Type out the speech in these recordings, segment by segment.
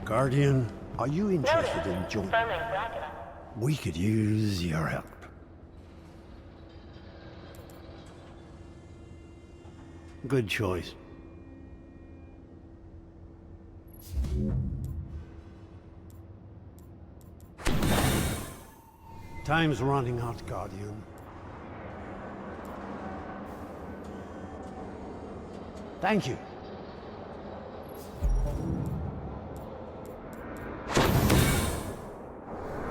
Guardian, are you interested in joining? We could use your help. Good choice. Time's running out, Guardian. Thank you.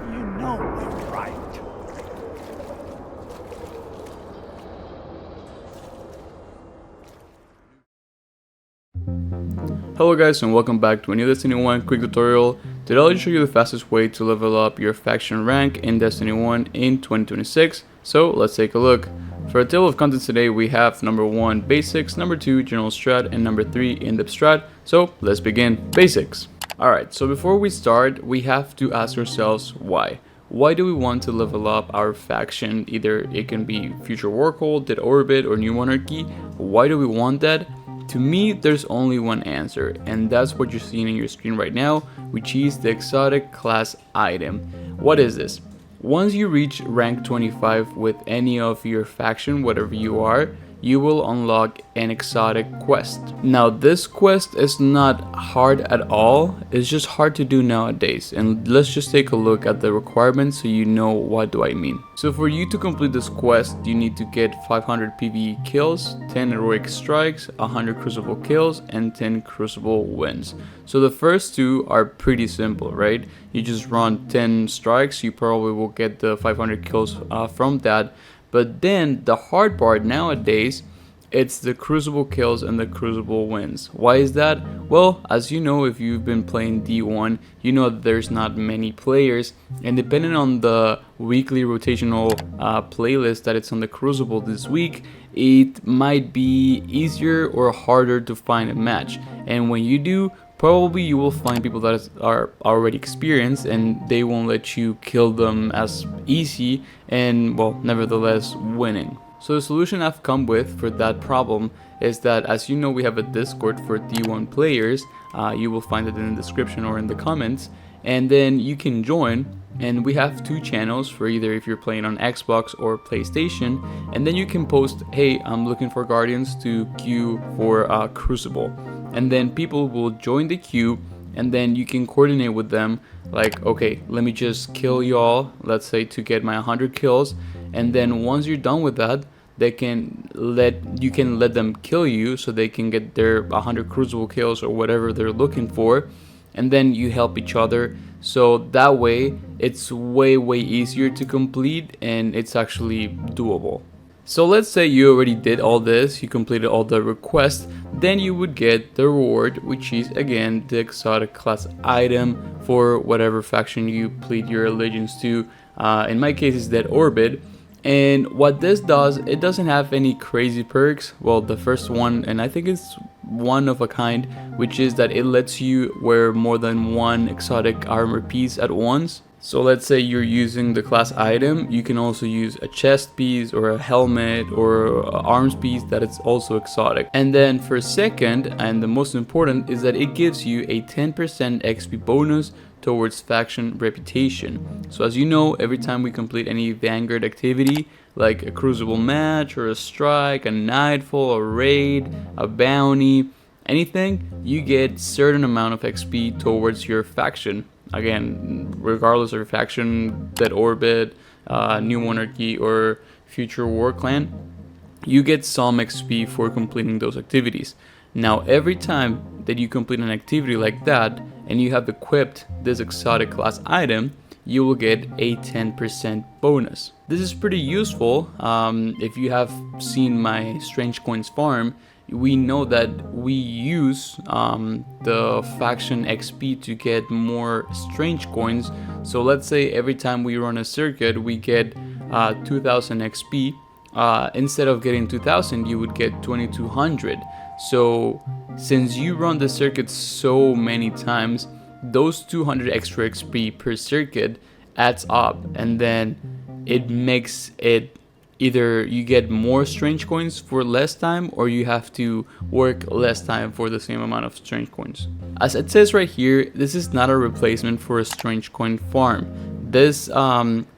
You know we're right. Hello guys, and welcome back to a new Destiny 1 quick tutorial. Today I'll show you the fastest way to level up your faction rank in Destiny 1 in 2026. So let's take a look. For our table of contents today, we have number 1 basics, number 2 general strat, and number 3 in-depth strat. So let's begin. Basics. Alright, so before we start, we have to ask ourselves why. Why do we want to level up our faction? Either it can be Future War Cult, Dead Orbit, or New Monarchy. Why do we want that? To me, there's only one answer, and that's what you're seeing in your screen right now, which is the exotic class item. What is this? Once you reach rank 25 with any of your faction, whatever you are, you will unlock an exotic quest. Now this quest is not hard at all, it's just hard to do nowadays, and let's just take a look at the requirements so you know what do I mean. So for you to complete this quest, you need to get 500 PvE kills, 10 heroic strikes, 100 crucible kills, and 10 crucible wins. So the first two are pretty simple, right? You just run 10 strikes, you probably will get the 500 kills from that. But then the hard part nowadays, it's the crucible kills and the crucible wins. Why is that? Well, as you know, if you've been playing D1, you know that there's not many players, and depending on the weekly rotational playlist that it's on the crucible this week, it might be easier or harder to find a match. And when you do, probably you will find people that are already experienced, and they won't let you kill them as easy, and well, nevertheless winning. So the solution I've come with for that problem is that, as you know, we have a Discord for D1 players. You will find it in the description or in the comments, and then you can join. And we have two channels for either if you're playing on Xbox or PlayStation, and then you can post, hey, I'm looking for Guardians to queue for Crucible, and then people will join the queue, and then you can coordinate with them like, okay, let me just kill y'all, let's say, to get my 100 kills, and then once you're done with that, you can let them kill you so they can get their 100 crucible kills or whatever they're looking for, and then you help each other. So that way it's way easier to complete, and it's actually doable. So let's say you already did all this, you completed all the requests, then you would get the reward, which is again the exotic class item for whatever faction you plead your allegiance to. In my case it's Dead Orbit. And what this does, it doesn't have any crazy perks. Well, the first one, and I think it's one of a kind, which is that it lets you wear more than one exotic armor piece at once. So let's say you're using the class item, you can also use a chest piece or a helmet or an arms piece that is also exotic. And then for second, and the most important, is that it gives you a 10% XP bonus towards faction reputation. So as you know, every time we complete any Vanguard activity, like a crucible match or a strike, a nightfall, a raid, a bounty, anything, you get certain amount of XP towards your faction. Again, regardless of your faction, Dead Orbit, New Monarchy, or Future War Clan, you get some XP for completing those activities. Now, every time that you complete an activity like that, and you have equipped this exotic class item, you will get a 10% bonus. This is pretty useful. If you have seen my Strange Coins farm, we know that we use the faction XP to get more strange coins. So let's say every time we run a circuit, we get 2000 XP. Instead of getting 2000, you would get 2200. So since you run the circuit so many times, those 200 extra XP per circuit adds up, and then it makes it either you get more strange coins for less time, or you have to work less time for the same amount of strange coins. As it says right here, this is not a replacement for a strange coin farm. This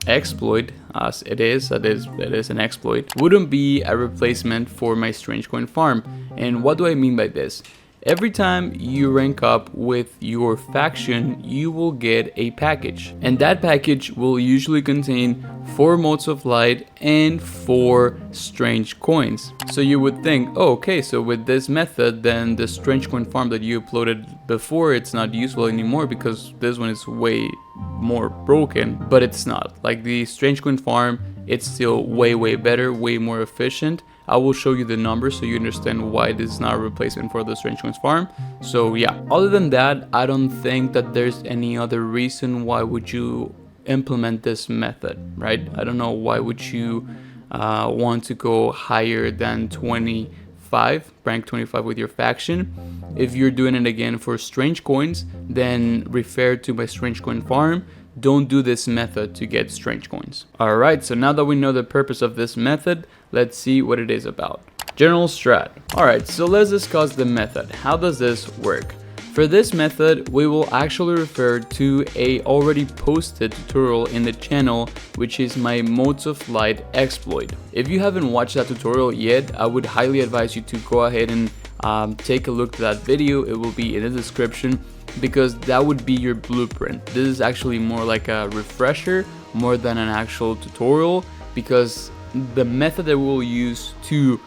exploit, as it is an exploit, wouldn't be a replacement for my strange coin farm. And what do I mean by this? Every time you rank up with your faction, you will get a package, and that package will usually contain 4 motes of light and 4 strange coins. So you would think, oh, okay, so with this method, then the strange coin farm that you uploaded before, it's not useful anymore because this one is way more broken. But it's not. Like, the strange coin farm, it's still way better, way more efficient. I will show you the numbers so you understand why this is not a replacement for the strange coins farm. So yeah, other than that, I don't think that there's any other reason why would you implement this method, right? I don't know why would you want to go higher than 25, rank 25 with your faction. If you're doing it again for strange coins, then refer to my strange coin farm. Don't do this method to get strange coins. Alright, so now that we know the purpose of this method, let's see what it is about. General strat. Alright, so let's discuss the method. How does this work? For this method, we will actually refer to a already posted tutorial in the channel, which is my Motes of Light exploit. If you haven't watched that tutorial yet, I would highly advise you to go ahead and take a look at that video. It will be in the description, because that would be your blueprint. This is actually more like a refresher more than an actual tutorial, because the method that we'll use to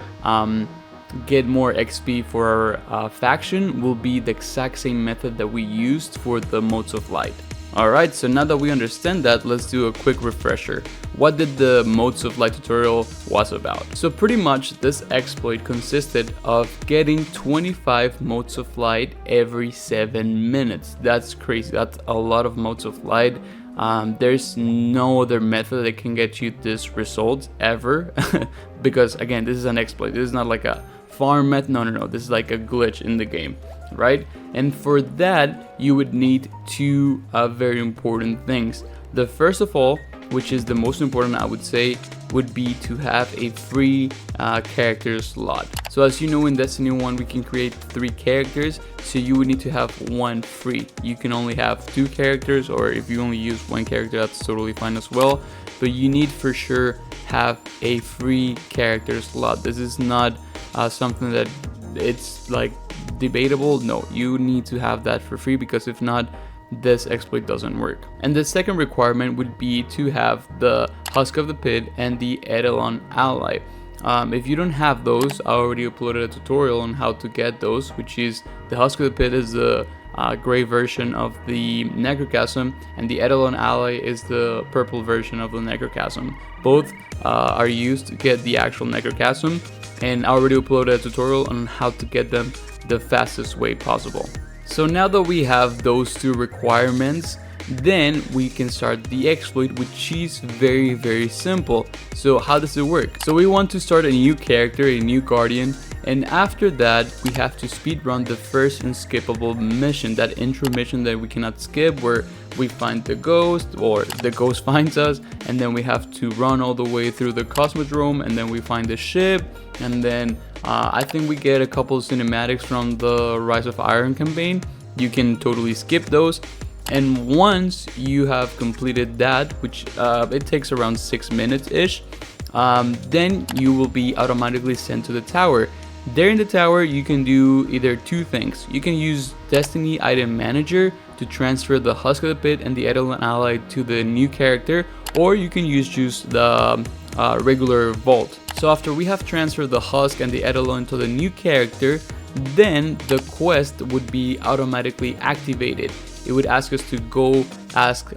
get more XP for our faction will be the exact same method that we used for the Motes of Light. Alright, so now that we understand that, let's do a quick refresher. What did the Motes of Light tutorial was about? So pretty much this exploit consisted of getting 25 Motes of Light every 7 minutes. That's crazy, that's a lot of Motes of Light. There's no other method that can get you this result ever because again, this is an exploit. This is not like a farm method, no, this is like a glitch in the game, right? And for that, you would need 2 very important things. The first of all, which is the most important, I would say, would be to have a free character slot. So as you know, in Destiny 1 we can create 3 characters, so you would need to have 1 free. You can only have 2 characters, or if you only use 1 character, that's totally fine as well, but you need for sure have a free character slot. This is not something that it's like debatable. No, you need to have that for free, because if not, this exploit doesn't work. And the second requirement would be to have the Husk of the Pit and the Eidolon Ally. If you don't have those, I already uploaded a tutorial on how to get those, which is the Husk of the Pit is the gray version of the Necrochasm, and the Eidolon Ally is the purple version of the Necrochasm. Both are used to get the actual Necrochasm, and I already uploaded a tutorial on how to get them the fastest way possible. So now that we have those 2 requirements, then we can start the exploit, which is very simple. So how does it work? So we want to start a new character, a new guardian, and after that we have to speedrun the first unskippable mission, that intro mission that we cannot skip, where we find the ghost, or the ghost finds us, and then we have to run all the way through the Cosmodrome, and then we find the ship, and then I think we get a couple of cinematics from the Rise of Iron campaign. You can totally skip those, and once you have completed that, which it takes around 6 minutes ish, then you will be automatically sent to the tower. There in the tower, you can do either 2 things. You can use Destiny Item Manager to transfer the Husk of the Pit and the Eidolon Ally to the new character, or you can use just the regular vault. So after we have transferred the Husk and the Eidolon to the new character, then the quest would be automatically activated. It would ask us to go ask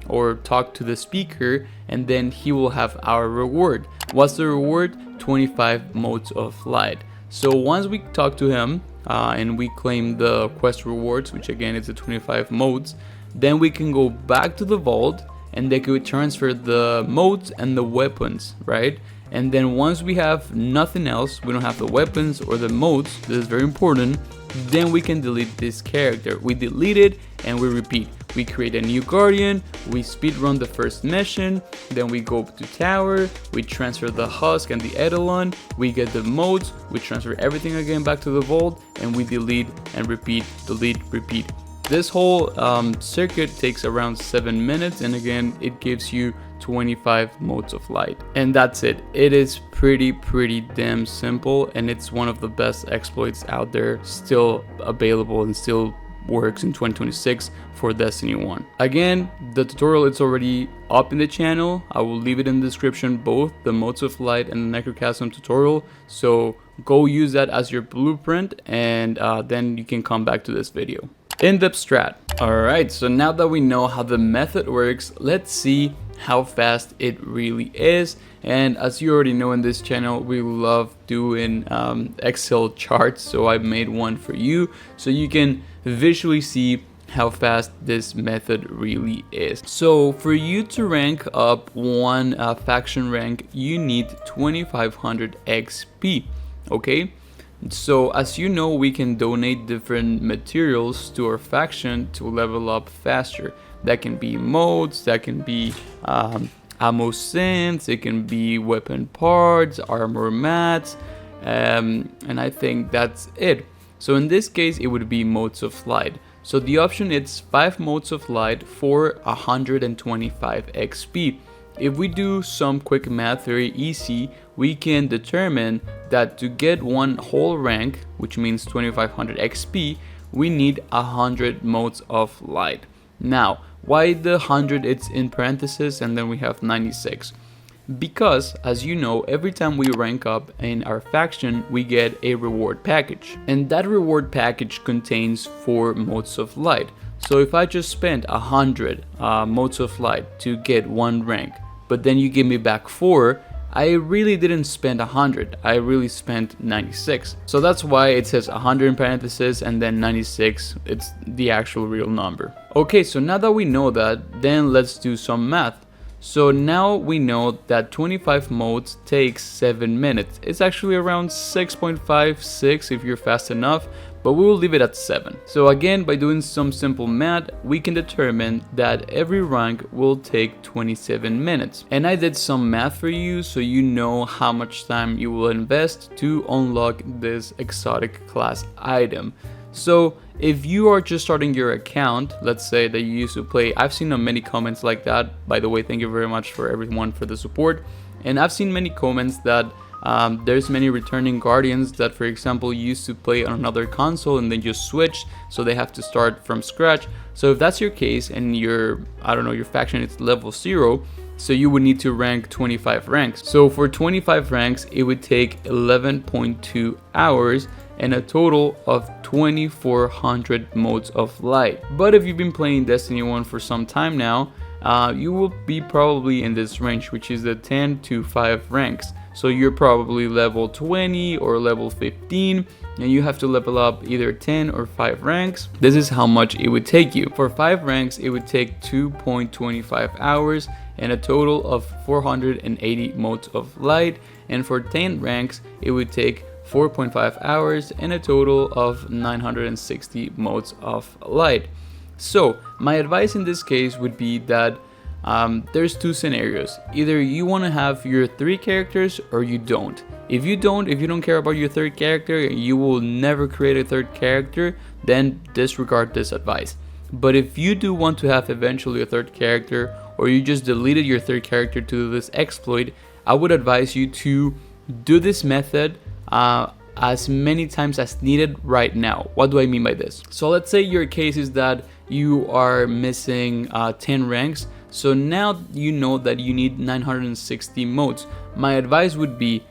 or talk to the speaker, and then he will have our reward. What's the reward? 25 Motes of Light. So once we talk to him and we claim the quest rewards, which again is the 25 motes, then we can go back to the vault and they could transfer the motes and the weapons, right? And then once we have nothing else, we don't have the weapons or the modes, this is very important, then we can delete this character. We delete it and we repeat. We create a new guardian, we speedrun the first mission, then we go to tower, we transfer the husk and the eidolon, we get the modes, we transfer everything again back to the vault, and we delete and repeat, delete, repeat. This whole circuit takes around 7 minutes, and again it gives you 25 modes of light, and that's it. It is pretty damn simple, and it's one of the best exploits out there, still available and still works in 2026 for Destiny 1. Again, the tutorial is already up in the channel. I will leave it in the description, both the modes of light and the Necrochasm tutorial, so go use that as your blueprint, and then you can come back to this video. In-depth strat. Alright, so now that we know how the method works, let's see how fast it really is. And as you already know, in this channel we love doing Excel charts, so I made one for you so you can visually see how fast this method really is. So for you to rank up one faction rank, you need 2500 XP. Okay, so as you know, we can donate different materials to our faction to level up faster. That can be modes, that can be ammo synths, it can be weapon parts, armor mats, and I think that's it. So in this case it would be modes of light. So the option is 5 modes of light for 125 XP. If we do some quick math very easy, we can determine that to get one whole rank, which means 2500 XP, we need 100 modes of light. Now, why the 100? It's in parentheses and then we have 96. Because, as you know, every time we rank up in our faction, we get a reward package. And that reward package contains 4 modes of light. So if I just spent 100 modes of light to get one rank, but then you give me back 4, I really didn't spend 100, I really spent 96. So that's why it says 100 in parentheses and then 96, it's the actual real number. Okay, so now that we know that, then let's do some math. So now we know that 25 modes takes 7 minutes. It's actually around 6.56 if you're fast enough, but we will leave it at 7. So again, by doing some simple math, we can determine that every rank will take 27 minutes. And I did some math for you so you know how much time you will invest to unlock this exotic class item. So if you are just starting your account, let's say that you used to play, I've seen many comments like that. By the way, thank you very much for everyone for the support. And I've seen many comments that there's many returning guardians that, for example, used to play on another console and then just switched, so they have to start from scratch. So if that's your case and your faction is level 0, so you would need to rank 25 ranks. So for 25 ranks, it would take 11.2 hours and a total of 2400 modes of light. But if you've been playing Destiny 1 for some time now, you will be probably in this range, which is the 10 to 5 ranks. So you're probably level 20 or level 15, and you have to level up either 10 or 5 ranks. This is how much it would take you. For 5 ranks, it would take 2.25 hours and a total of 480 modes of light. And for 10 ranks, it would take 4.5 hours and a total of 960 modes of light. So my advice in this case would be that there's 2 scenarios. Either you want to have your 3 characters or you don't. If you don't care about your 3rd character, you will never create a 3rd character, then disregard this advice. But if you do want to have eventually a 3rd character, or you just deleted your 3rd character to do this exploit, I would advise you to do this method as many times as needed right now. What do I mean by this? So let's say your case is that you are missing 10 ranks. So now you know that you need 960 modes. My advice would be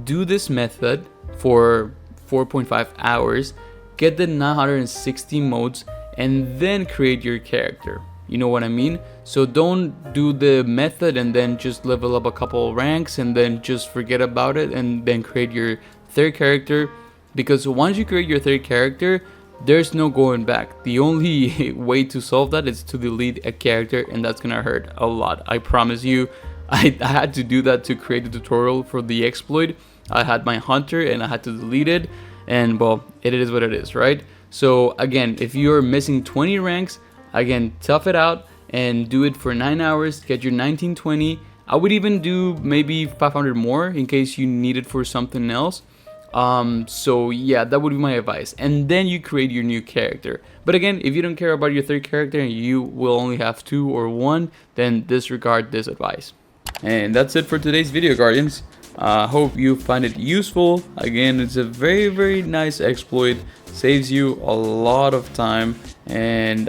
do this method for 4.5 hours, get the 960 modes, and then create your character. You know what I mean? So don't do the method and then just level up a couple ranks and then just forget about it and then create your 3rd character, because once you create your 3rd character, there's no going back. The only way to solve that is to delete a character, and that's gonna hurt a lot. I promise you, I had to do that to create the tutorial for the exploit. I had my hunter and I had to delete it, and well, it is what it is, right? So again, if you're missing 20 ranks, again, tough it out and do it for 9 hours, get your 1920. I would even do maybe 500 more in case you need it for something else. So yeah, that would be my advice. And then you create your new character. But again, if you don't care about your third character and you will only have 2 or 1, then disregard this advice. And that's it for today's video, Guardians. Hope you find it useful. Again, it's a very nice exploit, saves you a lot of time, and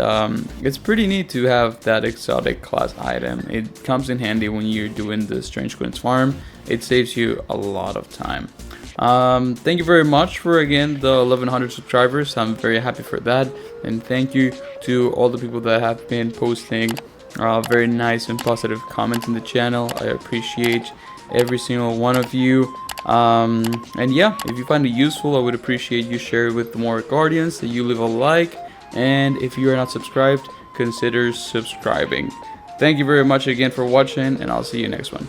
it's pretty neat to have that exotic class item. It comes in handy when you're doing the Strange Queen's farm. It saves you a lot of time. Thank you very much for, again, the 1100 subscribers. I'm very happy for that, and thank you to all the people that have been posting very nice and positive comments in the channel. I appreciate every single one of you. And yeah, if you find it useful, I would appreciate you share it with more Guardians, that you leave a like, and if you are not subscribed, consider subscribing. Thank you very much again for watching, and I'll see you next one.